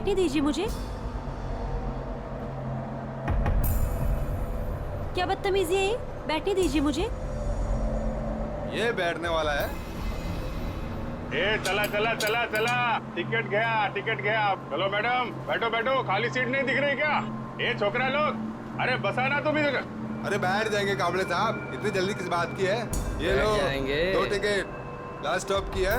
बैठने दीजिए मुझे। क्या बदतमीजी है ये? बैठने दीजिए मुझे। ये बैठने वाला है। ए चला चला चला चला, टिकट गया। चलो मैडम, बैठो बैठो, खाली सीट नहीं दिख रही क्या? ए छोकरा लोग, अरे बसा ना तुम इधर। अरे बैठ जाएंगे कामले साहब, इतनी जल्दी किस बात की है? ये लो दो टिकट, लास्ट स्टॉप की है।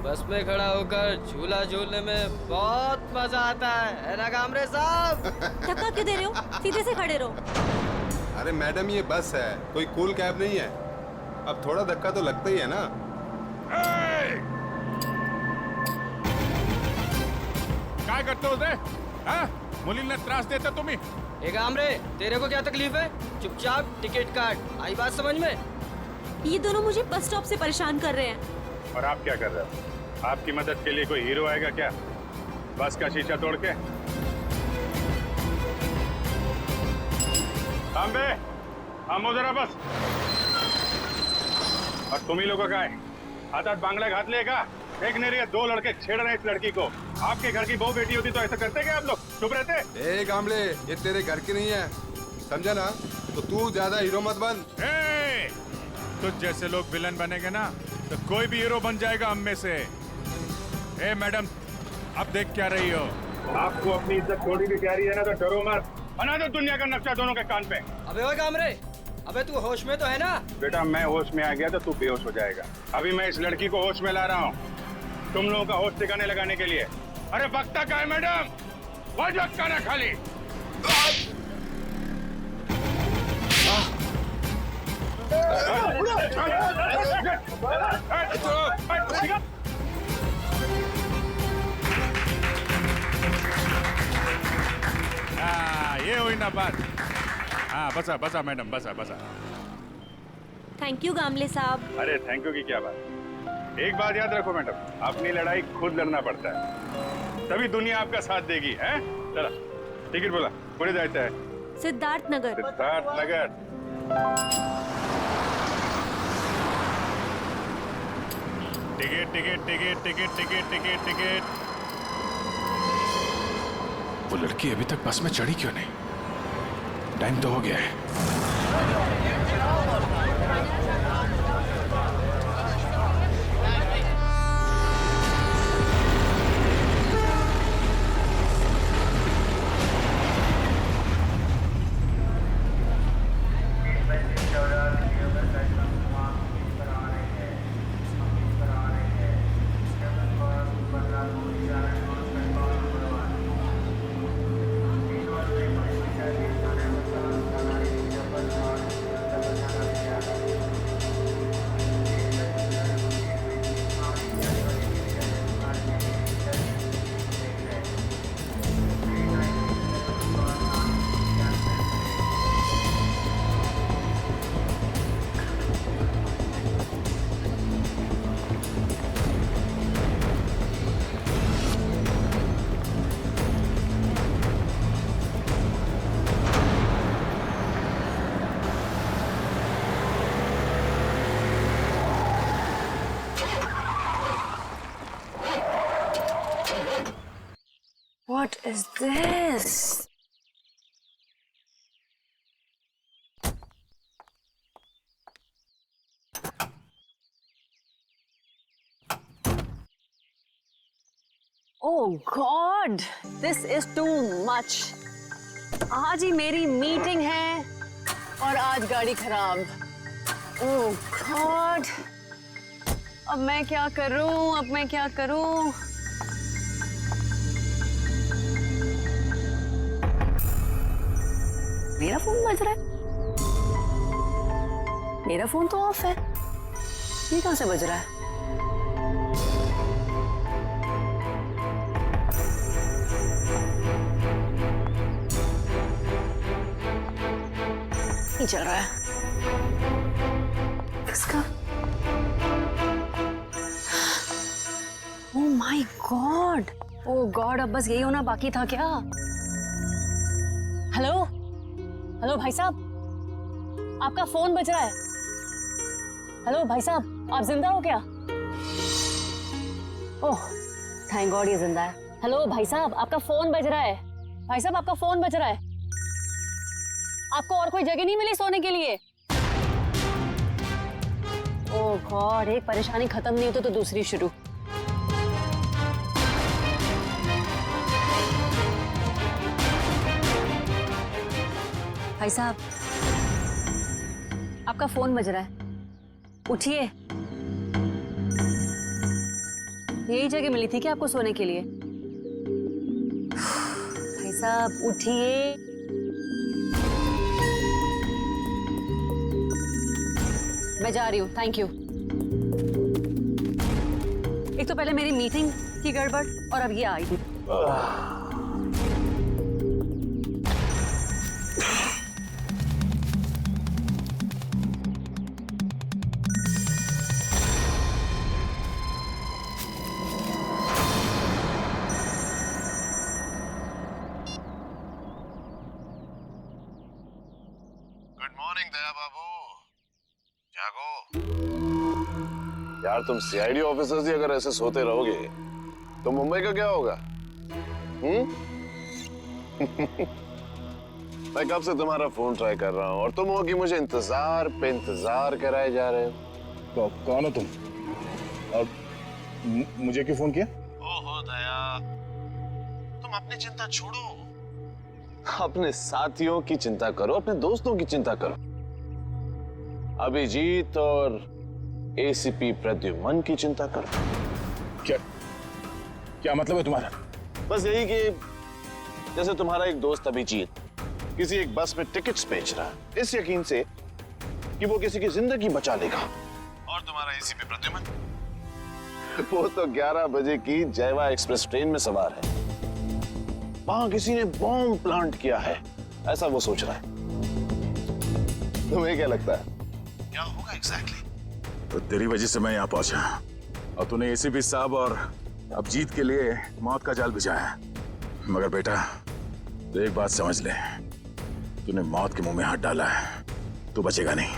बस में खड़ा होकर झूला झूलने में बहुत मजा आता है ना कामरे साहब? धक्का क्यों दे रहे हो? सीधे से खड़े रहो। अरे मैडम ये बस है, कोई कूल कैब नहीं है। अब थोड़ा धक्का तो लगता ही है ना। काय करते हो रे? मुलींना त्रास देता तुम्ही? ए कामरे, तेरे को क्या तकलीफ है? चुपचाप टिकट काट। आई बात समझ में? ये दोनों मुझे बस स्टॉप से परेशान कर रहे हैं। और आप क्या कर रहे हो? आपकी मदद के लिए कोई हीरो आएगा क्या? बस का शीशा तोड़ के। तांबे, थांबो जरा बस। और तुम ही लोगों का है, हाथ बांगला घातले का? देख नहीं रही है, दो लड़के छेड़ रहे हैं इस लड़की को। आपके घर की बहू बेटी होती तो ऐसा करते क्या आप लोग? चुप रहते? ए कामले, ये तेरे घर की नहीं है, समझा ना? तो तू ज्यादा हीरो मत बन। तुझ जैसे लोग विलन बनेंगे ना तो कोई भी हीरो बन जाएगा हम में से। ए मैडम, अब देख क्या रही हो? आपको अपनी इज्जत थोड़ी भी प्यारी है ना तो डरो मत। बना दो दुनिया का नक्शा दोनों के कान पे। अबे ओए कामरे, अबे तू होश में तो है ना? बेटा मैं होश में आ गया तो तू बेहोश हो जाएगा। अभी मैं इस लड़की को होश में ला रहा हूँ तुम लोगों का होश ठिकाने लगाने के लिए। अरे बकता का है मैडम, वजह का ना खाली। ये हुई ना बात। हाँ बसा बसा मैडम, बसा बसा। थैंक यू गामले साहब। अरे थैंक यू की क्या बात। एक बात याद रखो मैडम, अपनी लड़ाई खुद लड़ना पड़ता है, तभी दुनिया आपका साथ देगी। है चला, टिकट बोला, पुढे जायचं है। Siddharth Nagar. Siddharth Nagar. Ticket ticket ticket ticket ticket ticket ticket. वो लड़की अभी तक बस में चढ़ी क्यों नहीं? टाइम तो हो गया है। What is this? Oh God, this is too much. आज ही मेरी मीटिंग है और आज गाड़ी खराब। Oh God, अब मैं क्या करूं? मेरा फोन बज रहा है। मेरा फोन तो ऑफ है। ये कहां से बज रहा है? नहीं चल रहा है। किसका? Oh my God! Oh God, अब बस यही होना बाकी था क्या? हेलो भाई साहब, आपका फोन बज रहा है। हेलो भाई साहब, आप जिंदा हो क्या? ओह थैंक गॉड ये जिंदा है। हेलो भाई साहब, आपका फोन बज रहा है। भाई साहब, आपका फोन बज रहा है। आपको और कोई जगह नहीं मिली सोने के लिए? ओह गॉड, एक परेशानी खत्म नहीं होती तो दूसरी शुरू। भाई साहब, आपका फोन बज रहा है, उठिए। यही जगह मिली थी क्या आपको सोने के लिए? भाई साहब उठिए। मैं जा रही हूँ, थैंक यू। एक तो पहले मेरी मीटिंग की गड़बड़ और अब ये आई थी। गुड मॉर्निंग दया बाबू, जागो। यार तुम सीआईडी ऑफिसर्स ही अगर ऐसे सोते रहोगे तो मुंबई का क्या होगा? मैं कब से तुम्हारा फोन ट्राई कर रहा हूँ और तुम हो कि मुझे इंतजार पे इंतजार कराए जा रहे हो। तो कौन हो तुम और मुझे क्यों फोन किया? ओहो दया, तुम अपनी चिंता छोड़ो, अपने साथियों की चिंता करो, अपने दोस्तों की चिंता करो। अभिजीत और एसीपी प्रद्युमन की चिंता करो। क्या मतलब है तुम्हारा? बस यही कि जैसे तुम्हारा एक दोस्त अभिजीत किसी एक बस में टिकट्स बेच रहा है इस यकीन से कि वो किसी की जिंदगी बचा लेगा, और तुम्हारा एसीपी प्रद्युमन वो तो 11 बजे की जयवा एक्सप्रेस ट्रेन में सवार है, वहां किसी ने बॉम्ब प्लांट किया है ऐसा वो सोच रहा है। तुम्हें क्या लगता है क्या होगा एग्जैक्टली? तो तेरी वजह से मैं यहाँ पहुंचा और तूने एसीपी साहब और अभिजीत के लिए मौत का जाल बिछाया। मगर बेटा तो एक बात समझ ले, तूने मौत के मुंह में हाथ डाला है, तू बचेगा नहीं।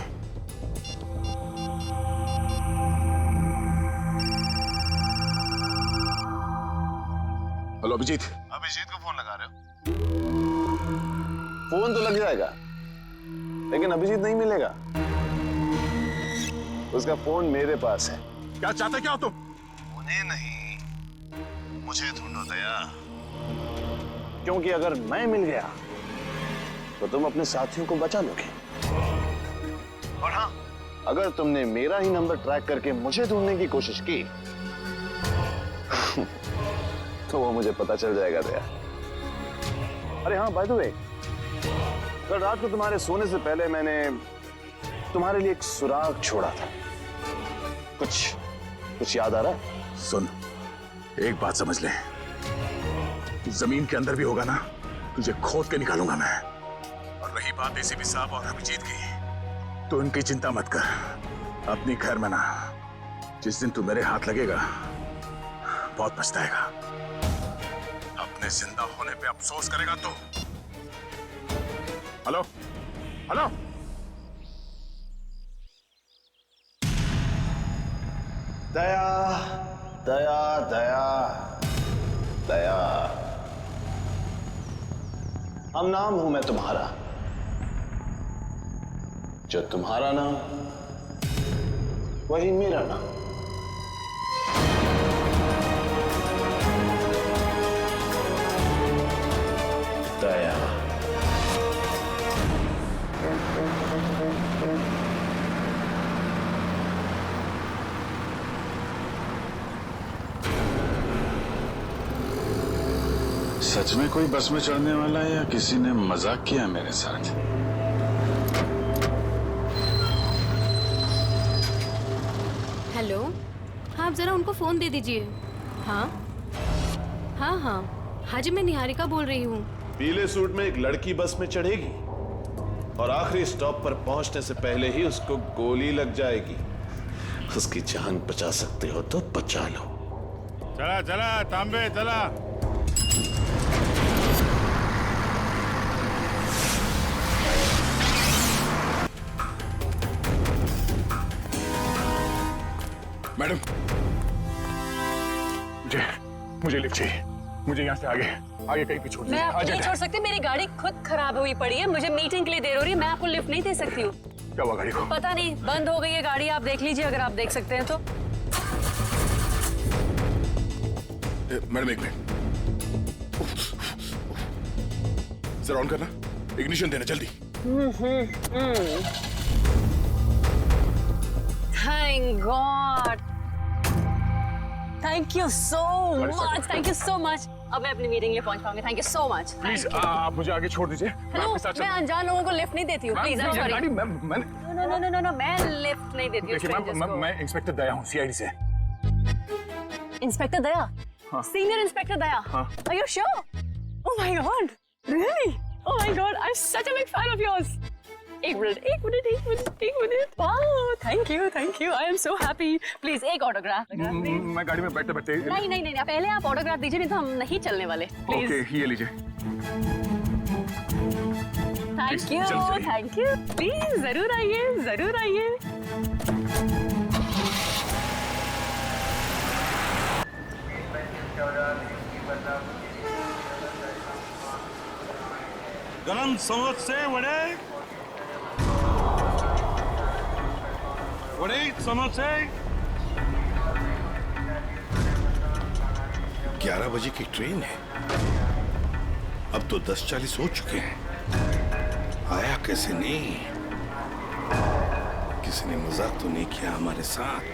हेलो अभिजीत। अभिजीत को फोन लगा रहे हो? फोन तो लग जाएगा लेकिन अभिजीत नहीं मिलेगा, उसका फोन मेरे पास है। क्या चाहते क्या हो तुम? उन्हें नहीं मुझे ढूंढो दया, क्योंकि अगर मैं मिल गया तो तुम अपने साथियों को बचा लोगे, और हाँ अगर तुमने मेरा ही नंबर ट्रैक करके मुझे ढूंढने की कोशिश की तो वो मुझे पता चल जाएगा दया। अरे हाँ बाय द वे, कल रात को तुम्हारे सोने से पहले मैंने तुम्हारे लिए एक सुराग छोड़ा था, कुछ याद आ रहा है? सुन, एक बात समझ ले, तू जमीन के अंदर भी होगा ना, तुझे खोद के निकालूंगा मैं। और रही बात एसीपी साहब और अभिजीत की, तो उनकी चिंता मत कर, अपनी खैर मना। जिस दिन तू मेरे हाथ लगेगा बहुत पछताएगा, अपने जिंदा होने पे अफसोस करेगा तू। हेलो हेलो, दया दया दया दया, हम नाम हूं मैं तुम्हारा, जो तुम्हारा नाम वही मेरा नाम। दया। सच में कोई बस में चढ़ने वाला है या किसी ने मजाक किया मेरे साथ? हेलो, हाँ आप जरा उनको फोन दे दीजिए। हाँ हाँ हाँ हाँ जी, मैं निहारिका बोल रही हूँ। पीले सूट में एक लड़की बस में चढ़ेगी और आखिरी स्टॉप पर पहुंचने से पहले ही उसको गोली लग जाएगी। उसकी जान बचा सकते हो तो बचा लो। चला चला तांबे चला। मैडम, मुझे लिफ्ट चाहिए। मुझे यहाँ से आगे कहीं भी छोड़ मैं दीजिए। आपको नहीं अर्जेंट छोड़ है। सकती, मेरी गाड़ी खुद खराब हुई पड़ी है, मुझे मीटिंग के लिए देर हो रही है, मैं आपको लिफ्ट नहीं दे सकती हूँ। क्या हुआ गाड़ी को? पता नहीं, बंद हो गई है गाड़ी, आप देख लीजिए अगर आप देख सकते हैं तो। मैडम एक मिनट, जरा ऑन करना, इग्निशन देना जल्दी। Thank God, thank you so much, thank you so much. अब मैं अपनी मीटिंग लिए पहुंच पाऊंगी। Thank you so much. Please आप मुझे आगे छोड़ दीजिए। मैं हेलो, आपके साथ मैं अनजान लोगों को लिफ्ट नहीं देती हूँ, प्लीज। आई एम गाड़ी सॉरी। मैं नो, मैं लिफ्ट नहीं देती हूँ देखिए strangers को। मैं इंस्पेक्टर दया हूँ सीआईडी से। इंस्पेक्टर दया? हाँ। सीनियर इंस्पेक्टर दया? हाँ। Are you sure? Oh my God, really? Oh my God, I'm such a big fan of yours. एक minute. Wow, thank you. I am so happy. Please एक autograph. मैं गाड़ी में बैठते बैठते। नहीं, पहले आप ऑटोग्राफ दीजिए, नहीं तो हम नहीं चलने वाले। प्लीज। ओके, ये लीजिए। Thank you. प्लीज जरूर आइए। गरम समोसे वड़े समोसे। 11 बजे की ट्रेन है, अब तो 10:40 हो चुके हैं। आया कैसे नहीं? किसी ने मजाक तो नहीं किया हमारे साथ?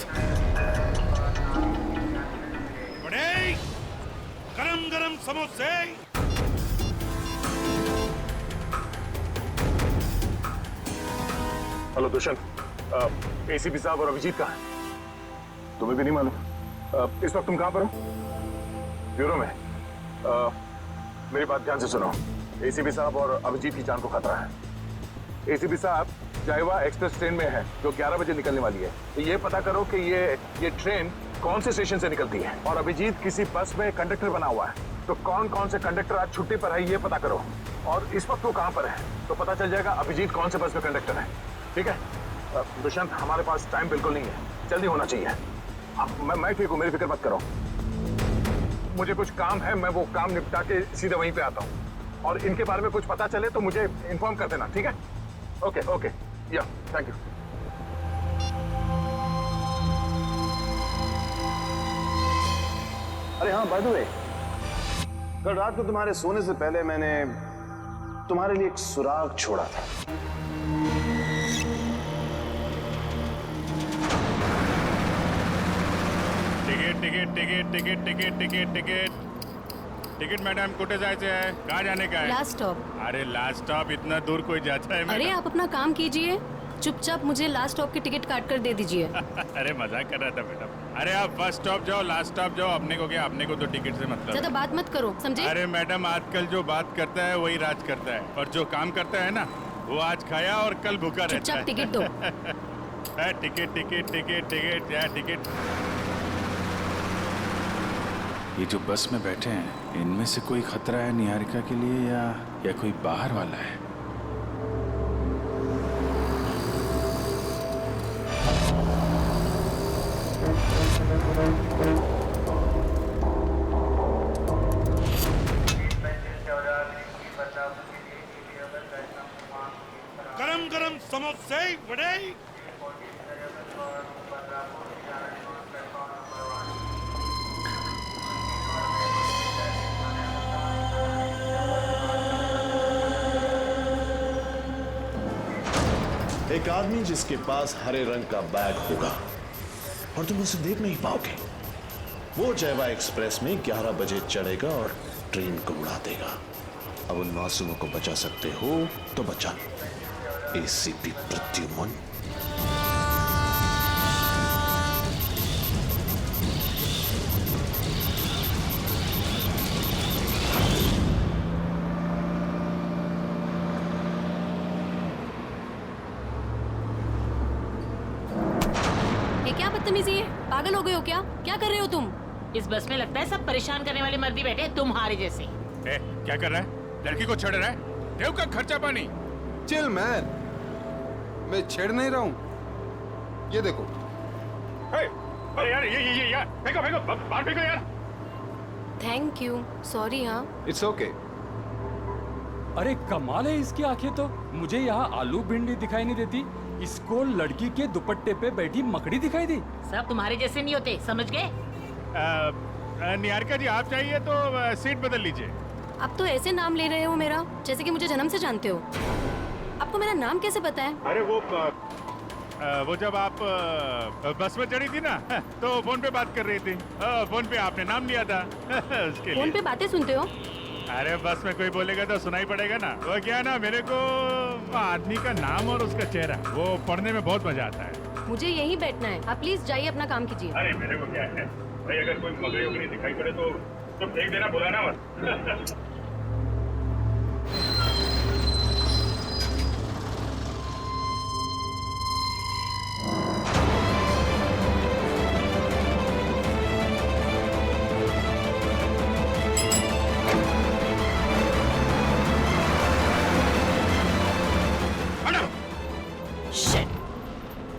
वड़े गरम गरम समोसे। हेलो दुष्यंत, एसीपी साहब और अभिजीत कहाँ हैं? तुम्हें भी नहीं मालूम? इस वक्त तुम कहाँ पर हो? ब्यूरो में। मेरी बात ध्यान से सुनो। एसीपी साहब और अभिजीत की जान को खतरा है। एसीपी साहब जायवा एक्सप्रेस ट्रेन में है जो 11 बजे निकलने वाली है। तो ये पता करो कि ये ट्रेन कौन से स्टेशन से निकलती है। और अभिजीत किसी बस में कंडक्टर बना हुआ है, तो कौन से कंडक्टर आज छुट्टी पर है ये पता करो। और इस वक्त वो कहाँ पर है तो पता चल जाएगा अभिजीत कौन से बस में कंडक्टर है। ठीक है दुष्यंत, हमारे पास टाइम बिल्कुल नहीं है, जल्दी होना चाहिए। मैं ठीक हूँ, मेरी फिक्र मत करो। मुझे कुछ काम है, मैं वो काम निपटा के सीधे वहीं पे आता हूँ। और इनके बारे में कुछ पता चले तो मुझे इन्फॉर्म कर देना, ठीक है? ओके, या थैंक यू। अरे हाँ, बाय द वे, कल रात को तुम्हारे सोने से पहले मैंने तुम्हारे लिए एक सुराग छोड़ा था। टिकट मैडम, कुठे जायचे आहे? कहाँ जाने का है? Last stop. अरे लास्ट स्टॉप, इतना दूर कोई जाता है? अरे आप अपना काम कीजिए, चुपचाप मुझे लास्ट स्टॉप की टिकट काट कर दे दीजिए। अरे मजाक कर रहा था मैडम। अरे आप फर्स्ट स्टॉप जाओ, लास्ट स्टॉप जाओ, अपने को क्या, अपने को तो टिकट से मतलब। ज्यादा बात मत करो, समझे? अरे मैडम, आजकल जो बात करता है वही राज करता है, और जो काम करता है ना वो आज खाया और कल भूखा रहता है। चुपचाप टिकट दो। टिकट। ये जो बस में बैठे हैं, इनमें से कोई खतरा है निहारिका के लिए या कोई बाहर वाला है? गरम गरम समोसे वड़े। एक आदमी जिसके पास हरे रंग का बैग होगा और तुम उसे देख नहीं पाओगे, वो जयवा एक्सप्रेस में 11 बजे चढ़ेगा और ट्रेन को उड़ा देगा। अब उन मासूमों को बचा सकते हो तो बचा लो। एसीपी प्रद्युमन। ये क्या बदतमीजी है? पागल हो गए हो क्या? क्या कर रहे हो तुम? इस बस में लगता है सब परेशान करने वाले मर्दी बैठे हैं तुम्हारे जैसे। क्या कर रहा है? लड़की को छेड़ रहा है? देव का खर्चा पानी। चिल मैन, मैं छेड़ नहीं रहा हूँ। ये देखो। अरे यार, ये यार, फेंको, बाहर फेंको यार। Thank you. सॉरी। हाँ इट्स ओके। अरे कमाल है इसकी आंखें तो। मुझे यहाँ आलू भिंडी दिखाई नहीं देती, इसको लड़की के दुपट्टे पे बैठी मकड़ी दिखाई दी। सब तुम्हारे जैसे नहीं होते, समझ गए? निहारिका जी आप चाहिए तो सीट बदल लीजिए। आप तो ऐसे नाम ले रहे हो मेरा जैसे कि मुझे जन्म से जानते हो। आपको मेरा नाम कैसे पता है? अरे वो जब आप बस में चढ़ी थी ना तो फोन पे बात कर रही थी। फोन पे आपने नाम लिया था उसके फोन लिए। पे बातें सुनते हो? अरे बस में कोई बोलेगा तो सुनाई पड़ेगा ना। वो क्या ना, मेरे को आदमी का नाम और उसका चेहरा वो पढ़ने में बहुत मजा आता है। मुझे यहीं बैठना है, आप प्लीज जाइए अपना काम कीजिए। अरे मेरे को क्या है भाई, अगर कोई मकड़ी वकड़ी दिखाई पड़े तो फेंक देना, बुलाना मत।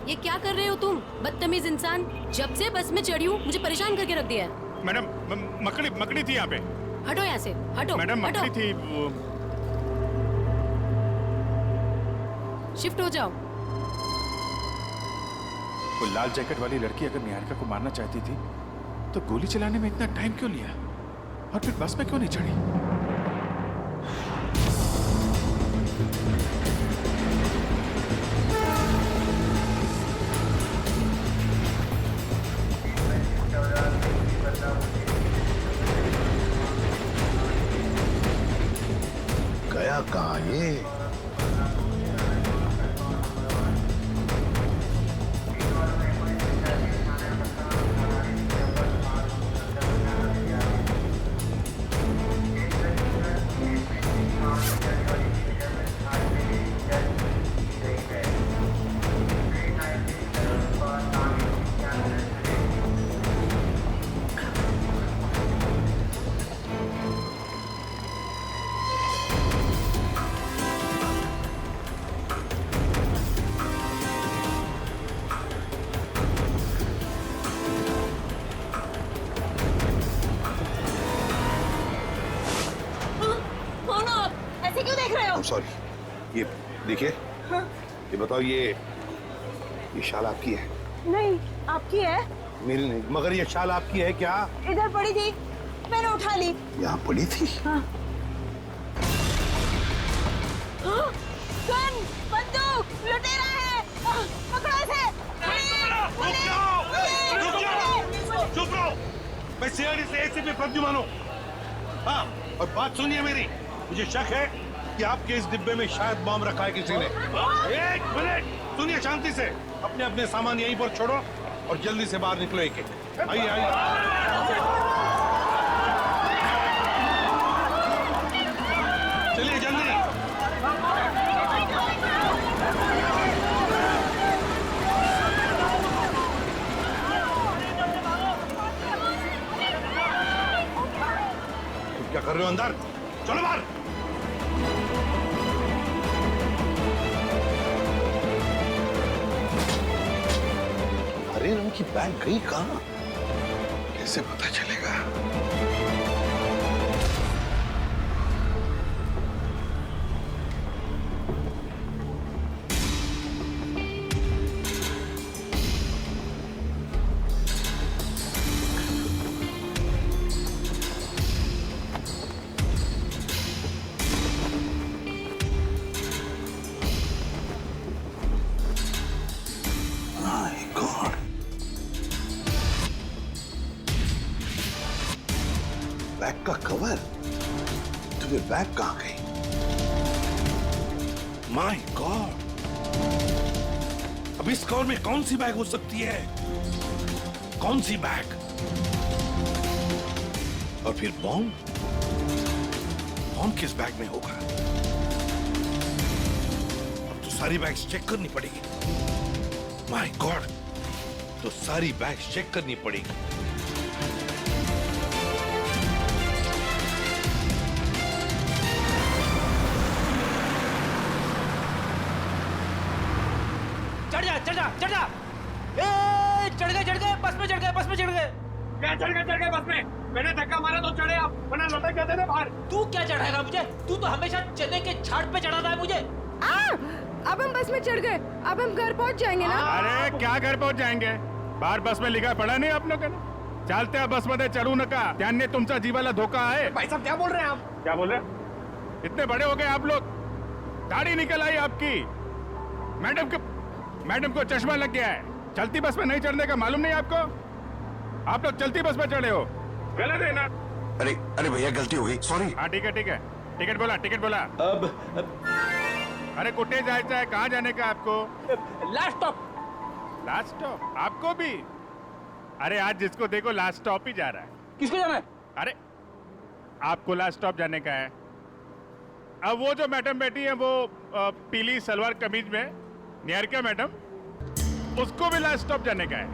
ये क्या कर रहे हो तुम, बदतमीज इंसान? जब से बस में चढ़ी हूँ मुझे परेशान करके रख दिया है। मैडम मकड़ी थी यहाँ पे। हटो यहाँ से, हटो। मैडम हटो। मकड़ी थी वो। शिफ्ट हो जाओ। वो लाल जैकेट वाली लड़की अगर निहारिका को मारना चाहती थी तो गोली चलाने में इतना टाइम क्यों लिया, और फिर बस में क्यों नहीं चढ़ी? गया कहाँ ये? ऐसे क्यों देख रहे हो? सॉरी, ये देखिए। हाँ? ये बताओ, ये शाल आपकी है? नहीं, आपकी है। मेरी नहीं, मगर ये शाल आपकी है क्या? इधर पड़ी थी, मैंने उठा ली। यहाँ पड़ी थी? हाँ। हाँ? गन, बंदूक, लुटेरा है। पकड़ो इसे। चुप रहो। मैं सीआईडी से एसीपी प्रद्युमन हूँ। हाँ, और बात सुनिए मेरी। मुझे शक है कि आपके इस डिब्बे में शायद बम रखा है किसी ने। एक मिनट सुनिए शांति से। अपने अपने सामान यहीं पर छोड़ो और जल्दी से बाहर निकलो। एक आइए आइए। चलिए जल्दी। तुम क्या कर रहे हो अंदर? चलो बाहर। हरे रंग की बैग गई कहाँ? कैसे पता चलेगा? बैग का कवर? तुम्हें बैग कहाँ गई? माय गॉड, अब इस कवर में कौन सी बैग हो सकती है? कौन सी बैग? और फिर बॉम्ब? बॉम्ब किस बैग में होगा? अब तो सारी बैग्स चेक करनी पड़ेगी। माय गॉड, तो सारी बैग्स चेक करनी पड़ेगी। चढ़ जा, चढ़ जा, चढ़ जा। ए, चढ़ गए, बस में चढ़ गए, बस में चढ़ गए। क्या चढ़ गए बस में? मैंने धक्का मारा तो चढ़े आप, वरना लटक जाते थे बाहर। तू क्या चढ़ाएगा मुझे? तू तो हमेशा चने के झाड़ पे चढ़ाता है मुझे। अब हम बस में चढ़ गए, अब हम घर पहुंच जाएंगे ना। अरे क्या घर पहुंच जाएंगे? बाहर बस में लिखा पड़ा नहीं आप लोगों ने? चालते बस मध्ये चढू नका, त्याने तुमचा जीवाला धोका है। भाई साहब क्या बोल रहे हैं आप? क्या बोल रहे हैं? इतने बड़े हो गए आप लोग, दाढ़ी निकल आई आपकी। मैडम को चश्मा लग गया है। चलती बस में नहीं चढ़ने का मालूम नहीं आपको? आप लोग चलती बस में चढ़े हो, गलत है ना? अरे भैया गलती हो गई, सॉरी। हाँ ठीक है। टिकट बोला। अब अरे कुठे जायचं है? कहाँ जाने का आपको? लास्ट स्टॉप आपको भी? अरे आज जिसको देखो लास्ट स्टॉप ही जा रहा है। किसको जाना है? अरे आपको लास्ट स्टॉप जाने का है। अब वो जो मैडम बैठी है वो पीली सलवार कमीज में, निहारिका मैडम, उसको भी लास्ट स्टॉप जाने का है।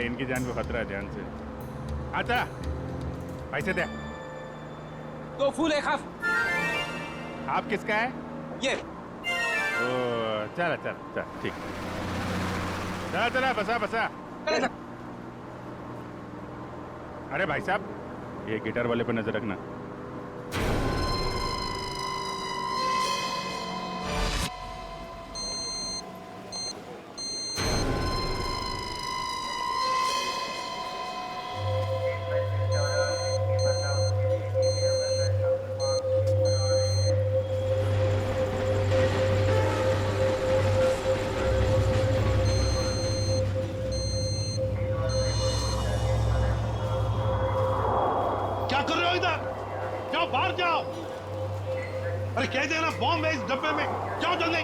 इनकी जान को खतरा है, ध्यान से। अच्छा पैसे दे। तो फूल एक हाफ। आप किसका है? ये चल ठीक। चला बसा। अरे भाई साहब, ये गिटार वाले पे नजर रखना। क्या कर रहे हो इधर? जाओ बाहर जाओ। अरे कह देना बॉम्ब है इस डब्बे में, जाओ जल्दी।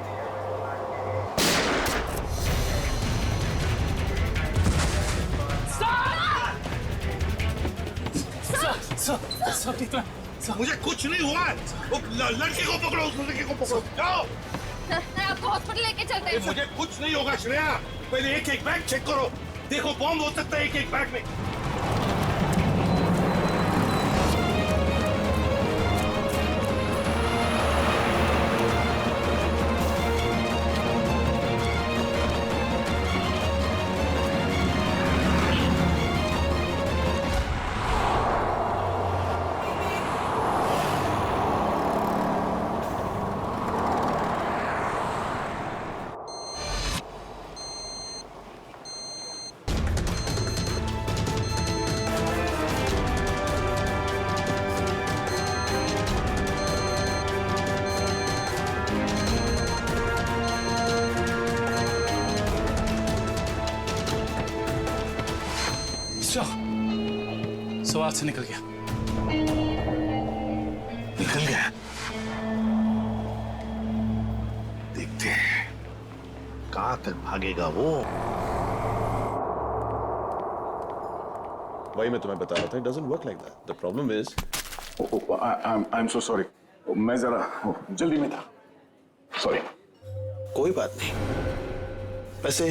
मुझे कुछ नहीं हुआ है। वो लड़के को पकड़ो, उस लड़के को पकड़ो, जाओ। आपको हॉस्पिटल लेके चलते हैं। मुझे कुछ नहीं होगा श्रेया, पहले एक बैग चेक करो। देखो बॉम्ब हो सकता है एक बैग में। सवाल से निकल गया। देखते हैं कहां तक भागेगा वो। वही मैं तुम्हें बता रहा था, it doesn't work like that. The problem is I'm so sorry. मैं जरा जल्दी में था, सॉरी। कोई बात नहीं। वैसे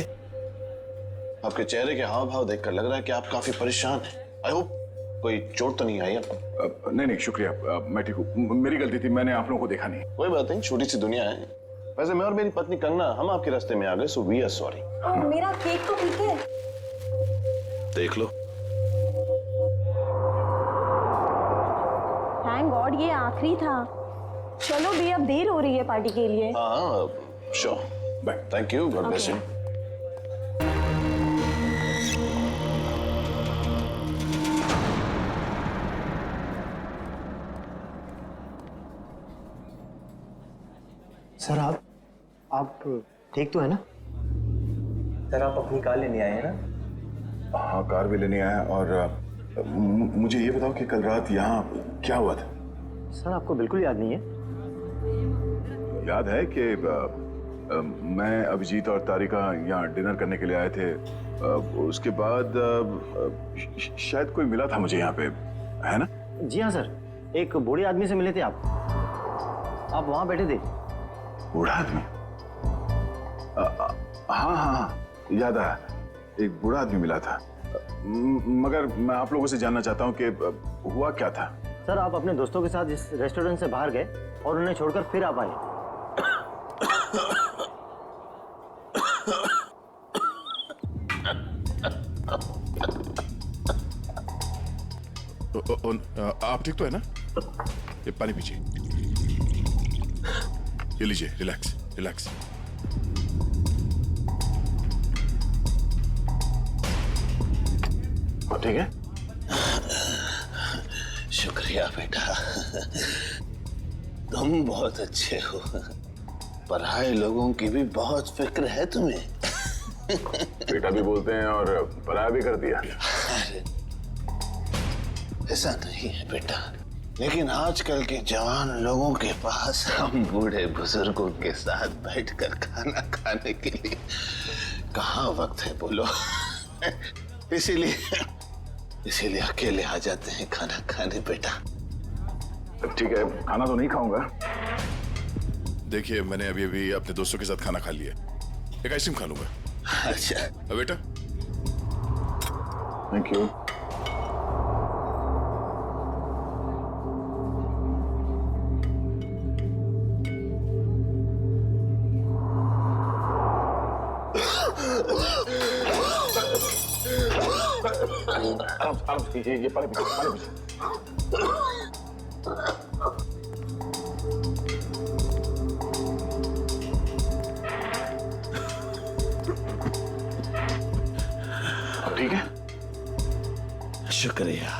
आपके चेहरे के हाव भाव देखकर लग रहा है कि आप काफी परेशान हैं। आई होप कोई चोट तो नहीं आई आपको? नहीं शुक्रिया, मैं ठीक हूँ। मेरी गलती थी, मैंने आप लोगों को देखा नहीं। कोई बात नहीं, छोटी सी दुनिया है। वैसे मैं और मेरी पत्नी कंगना हम आपके रास्ते में आ गए, सो वी आर सॉरी। मेरा केक तो ठीक है। देख लो। थैंक गॉड ये आखिरी था। चलो भी अब देर हो रही है पार्टी के लिए। हाँ sure, bye. Thank you, God bless you. Sir आप ठीक तो है ना? सर आप अपनी कार लेने आए हैं ना? हाँ कार भी लेने आया। और मुझे ये बताओ कि कल रात यहाँ क्या हुआ था? सर आपको बिल्कुल याद नहीं है? याद है कि मैं, अभिजीत और तारिका यहाँ डिनर करने के लिए आए थे। उसके बाद शायद कोई मिला था मुझे यहाँ पे, है ना? जी हाँ सर, एक बूढ़े आदमी से मिले थे आप वहाँ बैठे थे। बूढ़ा आदमी? हाँ याद आया, एक बूढ़ा आदमी मिला था। मगर मैं आप लोगों से जानना चाहता हूँ कि हुआ क्या था? सर आप अपने दोस्तों के साथ इस रेस्टोरेंट से बाहर गए और उन्हें छोड़कर फिर आप आए। आप ठीक तो है ना? ये पानी पीजिए। ये लीजिए, रिलैक्स रिलैक्स। आप ठीक है? शुक्रिया बेटा, तुम बहुत अच्छे हो। पराये लोगों की भी बहुत फिक्र है तुम्हें। बेटा भी बोलते हैं और पराया भी कर दिया। अरे ऐसा नहीं है बेटा, लेकिन आजकल के जवान लोगों के पास हम बूढ़े बुजुर्गों के साथ बैठकर खाना खाने के लिए कहाँ वक्त है बोलो। इसीलिए अकेले आ जाते हैं खाना खाने बेटा। ठीक है, खाना तो नहीं खाऊंगा। देखिए, मैंने अभी अभी अपने दोस्तों के साथ खाना खा लिया, एक आइसक्रीम खा लूंगा। अच्छा बेटा, थैंक यू। ये पानी पीजिए। ठीक है, शुक्रिया।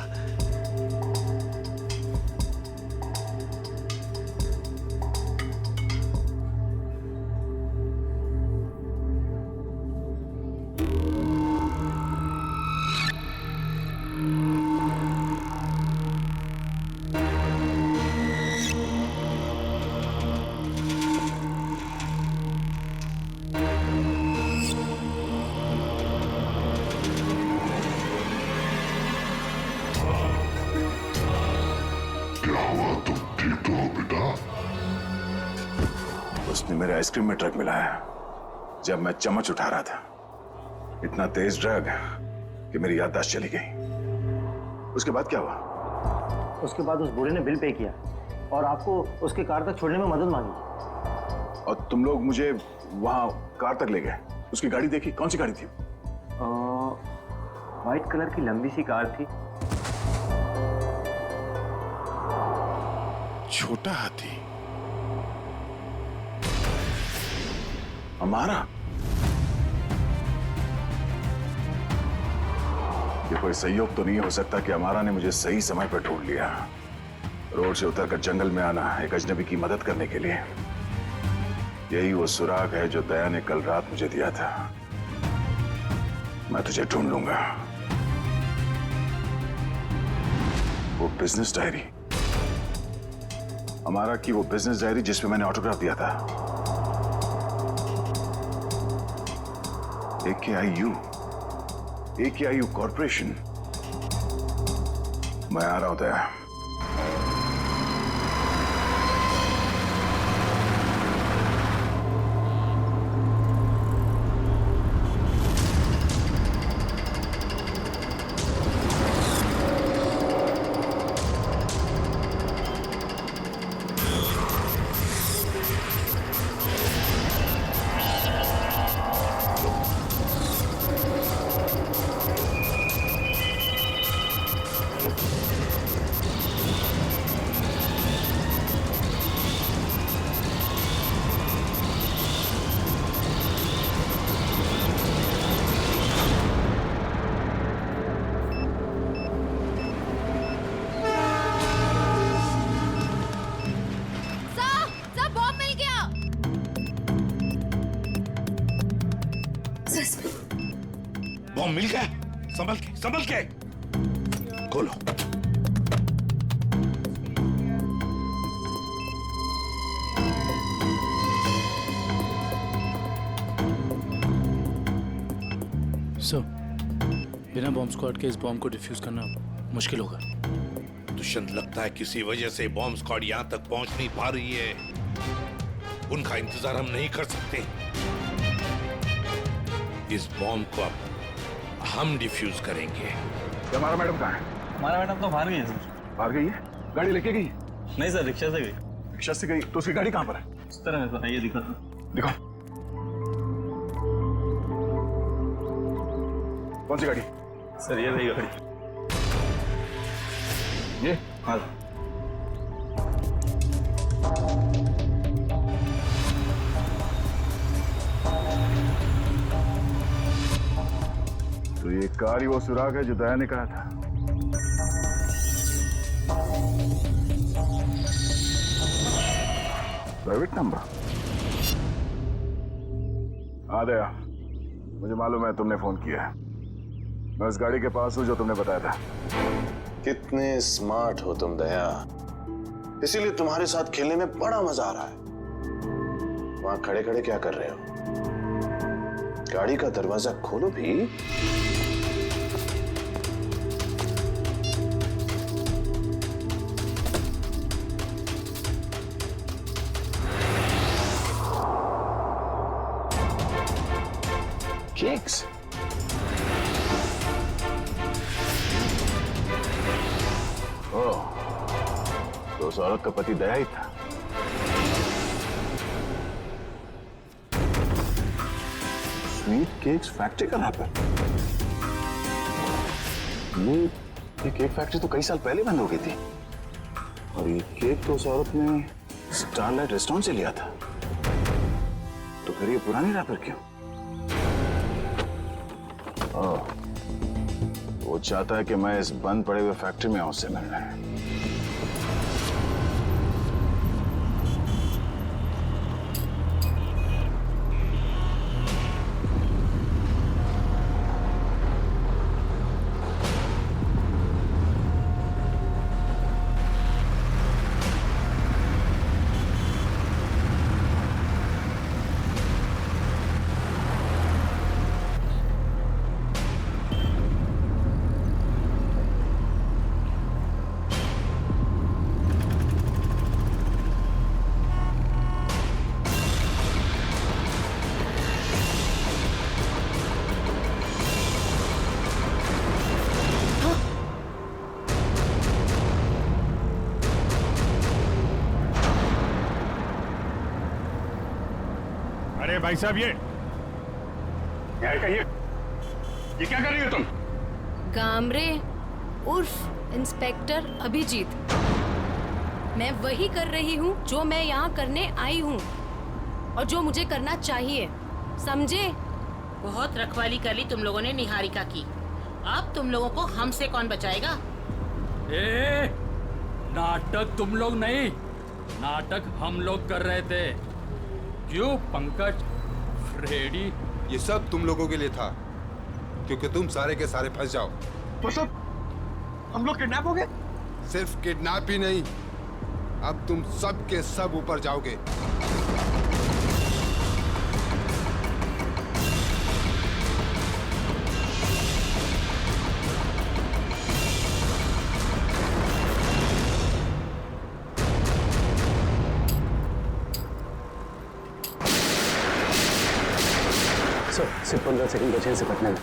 उसने मेरे आइसक्रीम में ड्रग मिलाया जब मैं चम्मच उठा रहा था। इतना तेज ड्रग कि मेरी याददाश्त चली गई। उसके बाद क्या हुआ? उसके बाद उस बूढ़े ने बिल पे किया और आपको उसके कार तक छोड़ने में मदद मांगी। और तुम लोग मुझे वहां कार तक ले गए। उसकी गाड़ी देखी? कौन सी गाड़ी थी? व्हाइट कलर की लंबी सी कार थी। छोटा हाथी हमारा? ये कोई संयोग तो नहीं हो सकता कि हमारा ने मुझे सही समय पर ढूंढ लिया, रोड से उतरकर जंगल में आना एक अजनबी की मदद करने के लिए। यही वो सुराग है जो दया ने कल रात मुझे दिया था। मैं तुझे ढूंढ लूंगा। वो बिजनेस डायरी, हमारा की वो बिजनेस डायरी जिसमें मैंने ऑटोग्राफ दिया था। AKIU corporation. मैं आ रहा हूं दया। बॉम्ब मिल गया। संभल के खोलो। सर, बिना बॉम्ब स्क्वाड के इस बॉम्ब को डिफ्यूज करना मुश्किल होगा। दुष्यंत, लगता है किसी वजह से बॉम्ब स्क्वाड यहाँ तक पहुंच नहीं पा रही है। उनका इंतजार हम नहीं कर सकते। इस बॉम्ब को अब हम डिफ्यूज करेंगे। हमारा मैडम कहाँ है? हमारा मैडम तो बाहर गई है सर। बाहर गई है? गाड़ी लेके गई? नहीं सर, रिक्शा से गई। रिक्शा से गई? तो उसकी गाड़ी कहाँ पर है? इस तरह है सर, आइए दिखाता। दिखाओ। कौन सी गाड़ी? सर ये रही गाड़ी। ये हाँ। तो ये कार ही वो सुराग है जो दया ने कहा था। Private number. हाँ दया, मुझे मालूम है तुमने फोन किया है। मैं उस गाड़ी के पास हूं जो तुमने बताया था। कितने स्मार्ट हो तुम दया, इसीलिए तुम्हारे साथ खेलने में बड़ा मजा आ रहा है। वहां खड़े खड़े क्या कर रहे हो? गाड़ी का दरवाजा खोलो भी। केक्स। ओह, तो उस औरत का पति दया ही था। स्वीट केक्स फैक्ट्री का रैपर। ये केक फैक्ट्री तो कई साल पहले बंद हो गई थी, और ये केक तो उस औरत ने स्टारलाइट रेस्टोरेंट से लिया था। तो फिर ये पुरानी रैपर क्यों? वो चाहता है कि मैं इस बंद पड़े हुए फैक्ट्री में उससे मिलना है। अरे भाई साहब, ये क्या कर रही हो तुम? गामरे उर्फ इंस्पेक्टर अभिजीत, मैं वही कर रही हूँ जो मैं यहाँ करने आई हूँ और जो मुझे करना चाहिए, समझे? बहुत रखवाली कर ली तुम लोगों ने निहारिका की। अब तुम लोगों को हमसे कौन बचाएगा? ए, नाटक तुम लोग नहीं, नाटक हम लोग कर रहे थे। क्यों पंकज, फ्रेडी? ये सब तुम लोगों के लिए था, क्योंकि तुम सारे के सारे फंस जाओ। तो सब हम लोग किडनैप हो गए? सिर्फ किडनैप ही नहीं, अब तुम सब के सब ऊपर जाओगे। सिर्फ 15 सेकंड बचे से कटने में।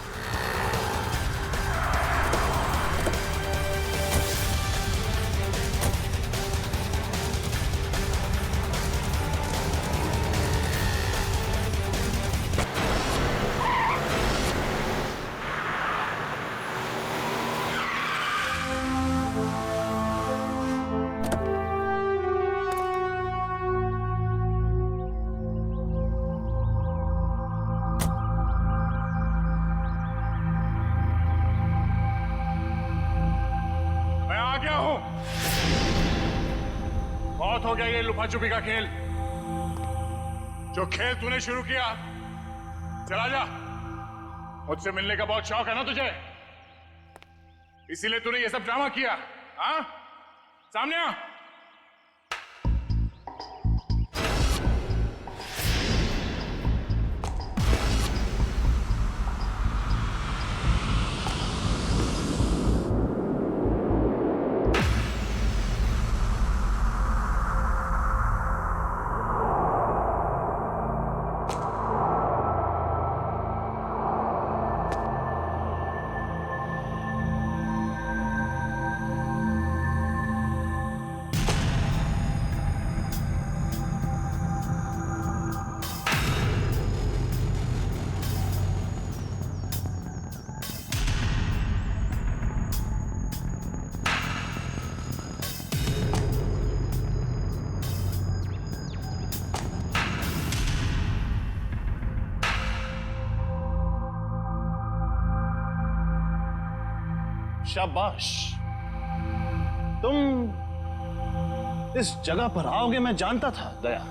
बहुत हो गया ये लुका छुपी का खेल। जो खेल तूने शुरू किया, चला जा। मुझसे मिलने का बहुत शौक है ना तुझे, इसीलिए तूने ये सब ड्रामा किया। हाँ, सामने आ। शाबाश। तुम इस जगह पर आओगे मैं जानता था दया।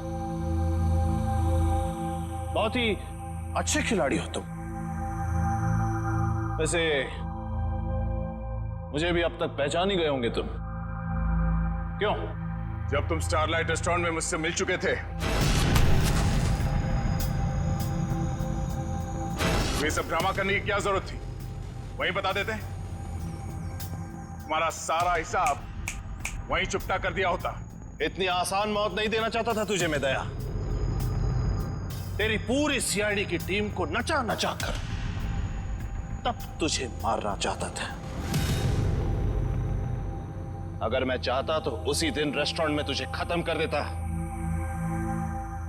बहुत ही अच्छे खिलाड़ी हो तुम। वैसे मुझे भी अब तक पहचान ही गए होंगे तुम। क्यों? जब तुम स्टारलाइट रेस्टोरेंट में मुझसे मिल चुके थे, ये सब ड्रामा करने की क्या जरूरत थी? वहीं बता देते। तुम्हारा सारा हिसाब वहीं चुपता कर दिया होता। इतनी आसान मौत नहीं देना चाहता था तुझे मैं दया। तेरी पूरी सीआईडी की टीम को नचा नचा कर तब तुझे मारना चाहता था। अगर मैं चाहता तो उसी दिन रेस्टोरेंट में तुझे खत्म कर देता,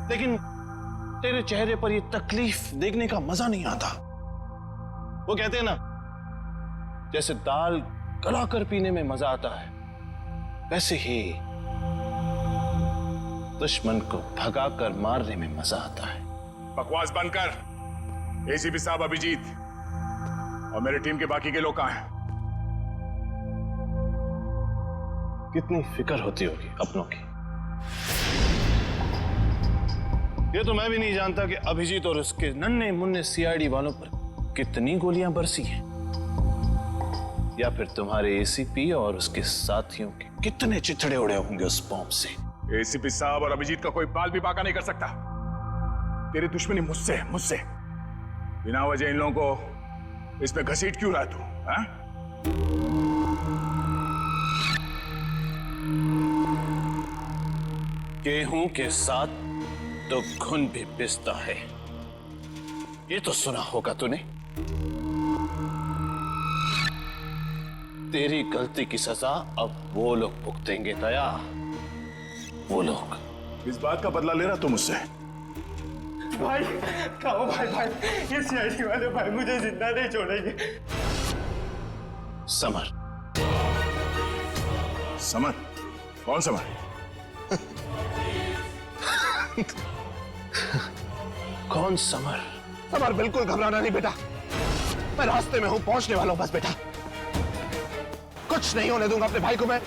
लेकिन तेरे चेहरे पर यह तकलीफ देखने का मजा नहीं आता। वो कहते हैं ना, जैसे दाल गलाकर पीने में मजा आता है, वैसे ही दुश्मन को भगाकर मारने में मजा आता है। बकवास बंद कर। एसीपी साहब अभिजीत और मेरी टीम के बाकी के लोग कहां हैं? कितनी फिक्र होती होगी अपनों की। ये तो मैं भी नहीं जानता कि अभिजीत और उसके नन्हे मुन्ने सीआईडी वालों पर कितनी गोलियां बरसी हैं, या फिर तुम्हारे एसीपी और उसके साथियों के कितने चिथड़े उड़े होंगे उस बॉम्ब से। एसीपी साहब और अभिजीत का कोई बाल भी बाका नहीं कर सकता। तेरी दुश्मनी मुझसे मुझसे बिना वजह इन लोगों को इसमें घसीट क्यों रहा तू? हाँ? गेहूं के साथ तो घुन भी पिसता है, ये तो सुना होगा तूने। तेरी गलती की सजा अब वो लोग भुगतेंगे दया, वो लोग। इस बात का बदला ले रहा तू मुझसे? भाई कहो भाई, ये सीआईडी वाले भाई मुझे जिंदा नहीं छोड़ेंगे। समर। समर? कौन समर? कौन समर? समर बिल्कुल घबराना नहीं बेटा, मैं रास्ते में हूं, पहुंचने वाला हूं बस बेटा। कुछ नहीं होने दूंगा अपने भाई को मैं।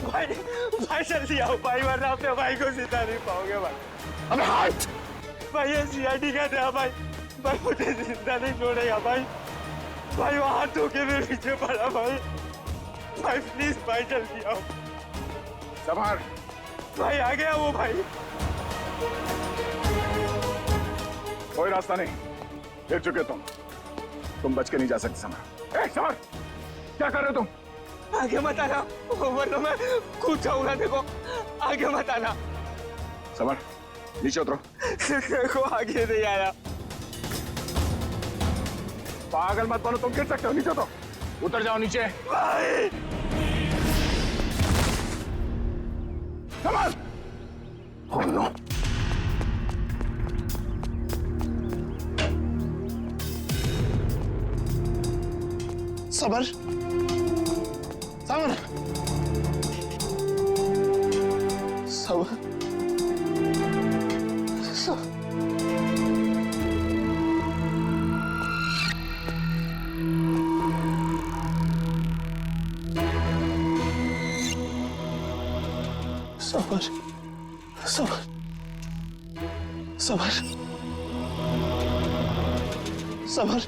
भाई जल्दी आओ भाई, वरना अपने भाई को जिंदा नहीं पाओगे भाई। अबे हाथ भाई, ये सीआईडी का था भाई, मुझे जिंदा नहीं छोड़ेगा भाई। भाई वो हाथ धो के मेरे पीछे पड़ा भाई। प्लीज भाई जल्दी आओ। समर भाई आ गया वो भाई। कोई रास्ता नहीं, गिर चुके तुम बच के नहीं जा सकते। समर, समर क्या कर रहे हो तुम? आगे मत आना, वरना मैं कूद जाऊंगा। देखो आगे मत आना। समर नीचे उतरो। देखो आगे नहीं आया। पागल मत बनो, तुम गिर सकते हो। नीचे उतर जाओ नीचे। भाई समर। Oh no. सबर, सबर, सबर, सबर, सबर, सबर, सबर,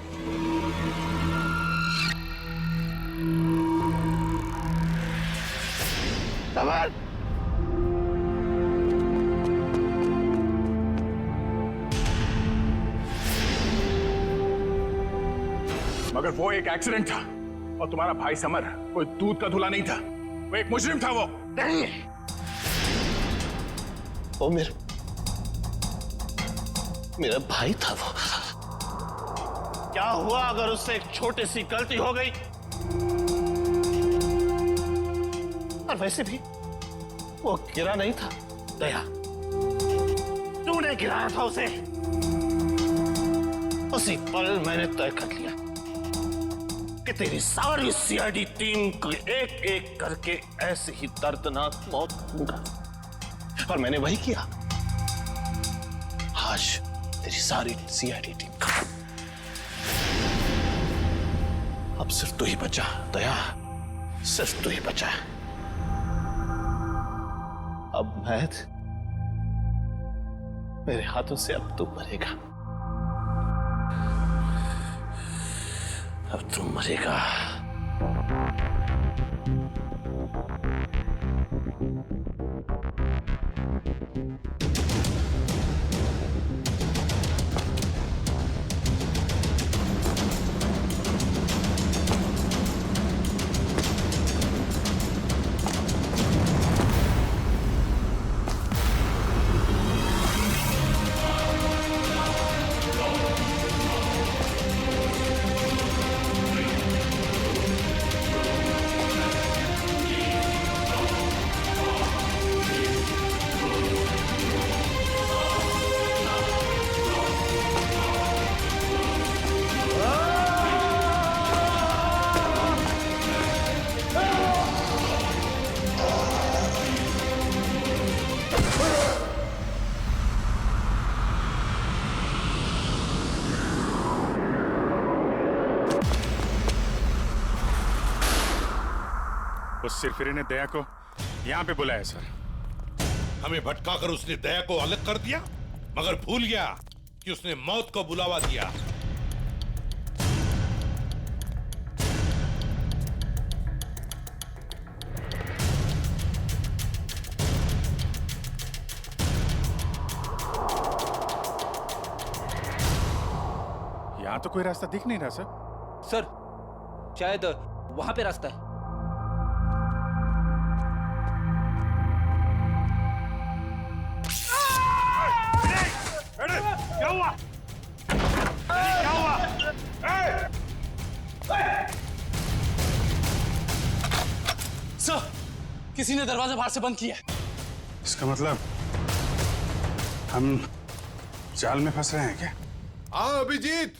सबर। मगर वो एक एक्सीडेंट था और तुम्हारा भाई समर कोई दूध का धुला नहीं था, वो एक मुजरिम था। वो नहीं, वो मेरा भाई था। वो क्या हुआ अगर उससे एक छोटी सी गलती हो गई? और वैसे भी वो गिरा नहीं था दया, तूने गिराया था उसे। उसी पल मैंने तय कर लिया कि तेरी सारी सीआईडी टीम को एक एक करके ऐसे ही दर्दनाक मौत दूंगा, और मैंने वही किया। आज तेरी सारी सीआईडी टीम खत्म। अब सिर्फ तू ही बचा दया। सिर्फ तू ही बचा है। अब महद मेरे हाथों से अब तू मरेगा, अब तू मरेगा। उस सिरफिरे ने दया को यहाँ पे बुलाया सर। हमें भटकाकर उसने दया को अलग कर दिया, मगर भूल गया कि उसने मौत को बुलावा दिया। यहाँ तो कोई रास्ता दिख नहीं रहा सर। सर शायद वहां पे रास्ता है। क्या हुआ? क्या हुआ? सर, किसी ने दरवाजा बाहर से बंद किया है। इसका मतलब हम जाल में फंस रहे हैं क्या? आओ अभिजीत।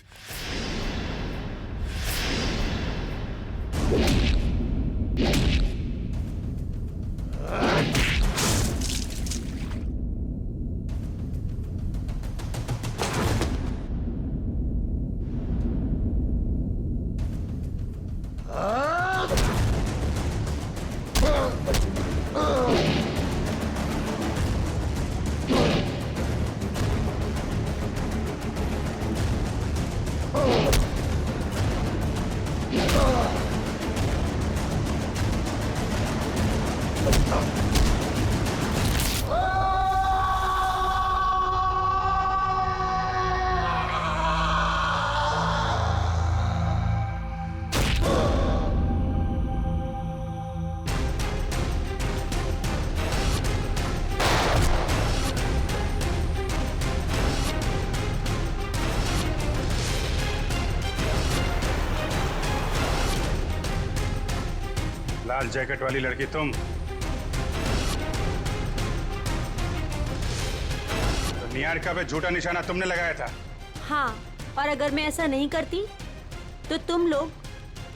लाल जैकेट वाली लड़की तुम? तो निहारिका पे झूठा निशाना तुमने लगाया था। हाँ, और अगर मैं ऐसा नहीं करती तो तुम लोग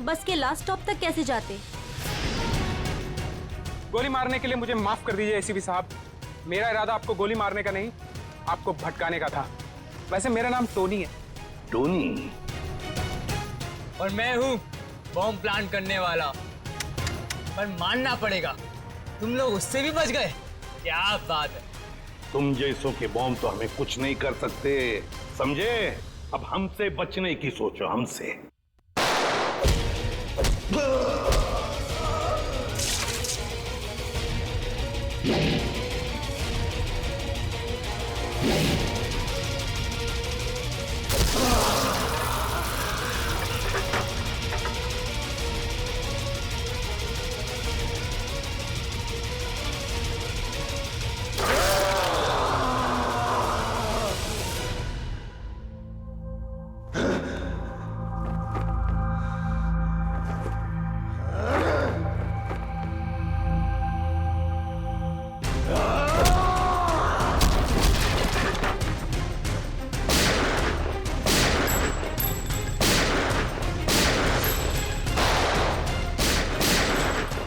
बस के लास्ट स्टॉप तक कैसे जाते? गोली मारने के लिए मुझे माफ कर दीजिए एसीपी साहब। मेरा इरादा आपको गोली मारने का नहीं, आपको भटकाने का था। वैसे मेरा नाम टोनी है। टोनी? और मैं हूँ बॉम्ब प्लांट करने वाला। पर मानना पड़ेगा, तुम लोग उससे भी बच गए। क्या बात है। तुम जैसों के बॉम्ब तो हमें कुछ नहीं कर सकते, समझे? अब हमसे बचने की सोचो, हमसे।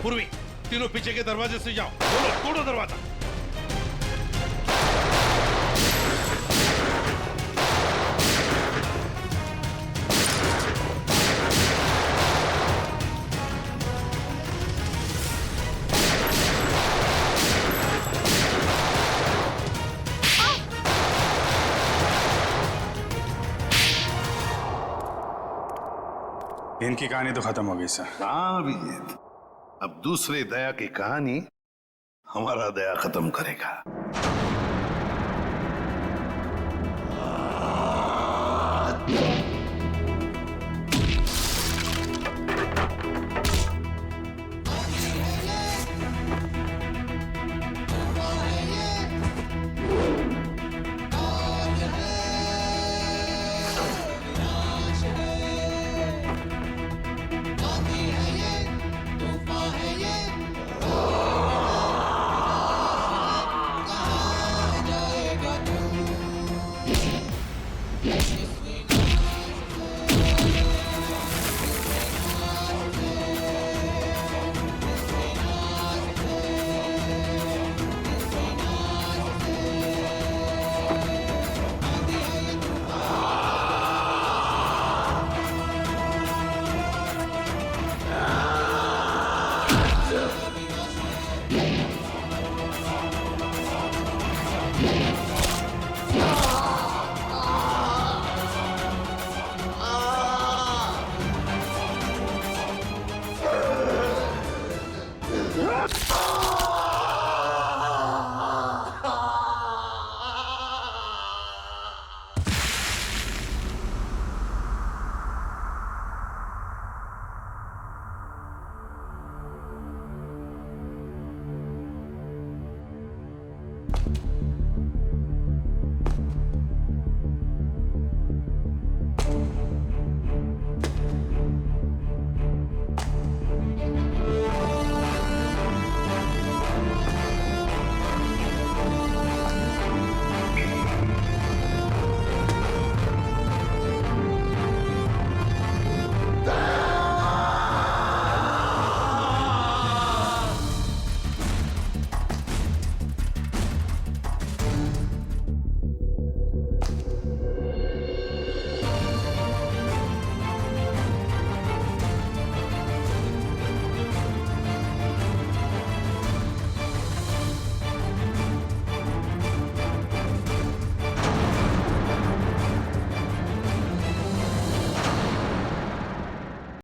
पूर्वी, तीनों पीछे के दरवाजे से जाओ। बोलो, तोड़ो दरवाजा। इनकी कहानी तो खत्म हो गई सर। हाँ अभिजीत, अब दूसरे दया की कहानी हमारा दया खत्म करेगा। This way.